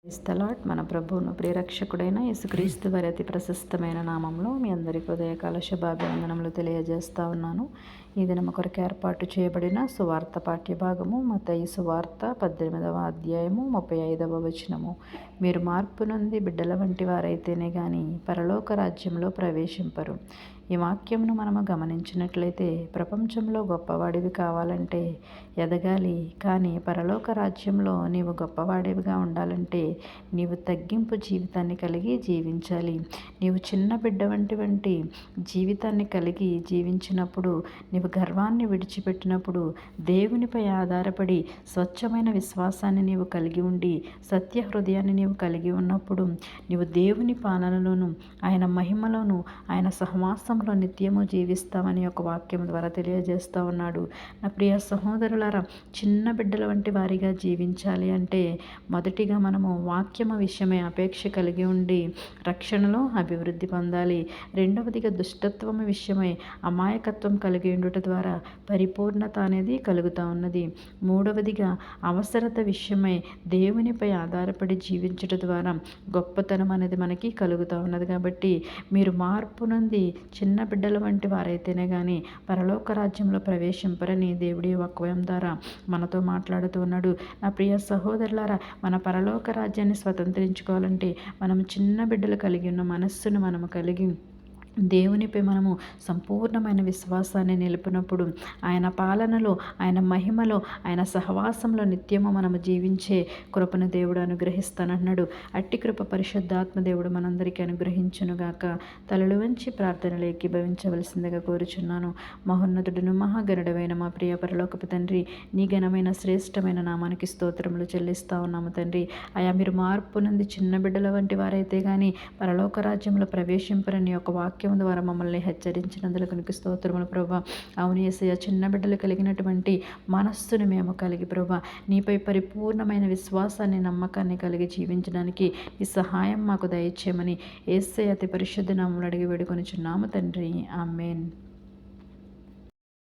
క్రైస్తలాట్ మన ప్రభువును ప్రియరక్షకుడైన యేసుక్రీస్తు వారి అతి ప్రశస్తమైన నామంలో మీ అందరికీ ఉదయకాల శుభాభివందనములు తెలియజేస్తా ఉన్నాను. ఈ దినము కొరకు ఏర్పాటు చేయబడిన సువార్త పాఠ్య భాగము మత్తయి సువార్త 18వ అధ్యాయము 35వ వచనము. మీరు మార్పు నొంది బిడ్డల వంటి వారైతేనే గాని పరలోక రాజ్యంలో ప్రవేశింపరు. ఈ వాక్యమును మనము గమనించినట్లయితే ప్రపంచంలో గొప్పవాడివి కావాలంటే ఎదగాలి, కానీ పరలోక రాజ్యంలో నీవు గొప్పవాడివిగా ఉండాలంటే నీవు తగ్గింపు జీవితాన్ని కలిగి జీవించాలి. నీవు చిన్న బిడ్డ వంటి జీవితాన్ని కలిగి జీవించినప్పుడు, నీవు గర్వాన్ని విడిచిపెట్టినప్పుడు, దేవునిపై ఆధారపడి స్వచ్ఛమైన విశ్వాసాన్ని నీవు కలిగి ఉండి సత్య హృదయాన్ని నీవు కలిగి ఉన్నప్పుడు నీవు దేవుని పాలనలోను, ఆయన మహిమలోను, ఆయన సహవాసంలో నిత్యము జీవిస్తామని ఒక వాక్యం ద్వారా తెలియజేస్తూ ఉన్నాడు. నా ప్రియ సహోదరులారా, చిన్న బిడ్డల వంటి వారిగా జీవించాలి అంటే మొదటిగా మనము వాక్యము విషయమై అపేక్ష కలిగి ఉండి రక్షణలో అభివృద్ధి పొందాలి. రెండవదిగా దుష్టత్వము విషయమై అమాయకత్వం కలిగి ఉండుట ద్వారా పరిపూర్ణత అనేది కలుగుతూ ఉన్నది. మూడవదిగా అవసరత విషయమై దేవునిపై ఆధారపడి జీవించట ద్వారా గొప్పతనం అనేది మనకి కలుగుతూ ఉన్నది. కాబట్టి మీరు మార్పు నుండి చిన్న బిడ్డల వంటి వారైతేనే కానీ పరలోక రాజ్యంలో ప్రవేశింపరని దేవుడి వాక్యం ద్వారా మనతో మాట్లాడుతూ ఉన్నాడు. నా ప్రియ సహోదరులారా, మన పరలోక రాజ్యాన్ని స్వతంత్రించుకోవాలంటే మనం చిన్న బిడ్డలు కలిగి ఉన్న మనస్సును మనము కలిగి దేవునిపై మనము సంపూర్ణమైన విశ్వాసాన్ని నిలిపినప్పుడు ఆయన పాలనలో, ఆయన మహిమలో, ఆయన సహవాసంలో నిత్యము మనము జీవించే కృపను దేవుడు అనుగ్రహిస్తానన్నాడు. అట్టి కృప పరిశుద్ధాత్మ దేవుడు మనందరికీ అనుగ్రహించునుగాక. తలలు వంచి ప్రార్థనలు ఏకీభవించవలసిందిగా కోరుచున్నాను. మహోన్నతుడును మహాగణుడమైన మా ప్రియ పరలోకపు తండ్రి, నీ ఘనమైన శ్రేష్టమైన నామానికి స్తోత్రములు చెల్లిస్తా ఉన్నాము తండ్రి. అయా, మీరు మార్పు నుండి చిన్న బిడ్డల వంటి వారైతే కానీ పరలోక రాజ్యంలో ప్రవేశింపరని ఒక వాక్యం ద్వారా మమ్మల్ని హెచ్చరించినందుకు నీకు స్తోత్రములు ప్రభువా. అవును యేసయ్య, చిన్న బిడ్డలు కలిగినటువంటి మనస్సును మేము కలిగి ప్రభువా నీపై పరిపూర్ణమైన విశ్వాసాన్ని, నమ్మకాన్ని కలిగి జీవించడానికి ఈ సహాయం మాకు దయచేయమని యేసయ్య అతి పరిశుద్ధ నామములో అడిగి వేడుకొనుచున్నాము తండ్రి. ఆమేన్.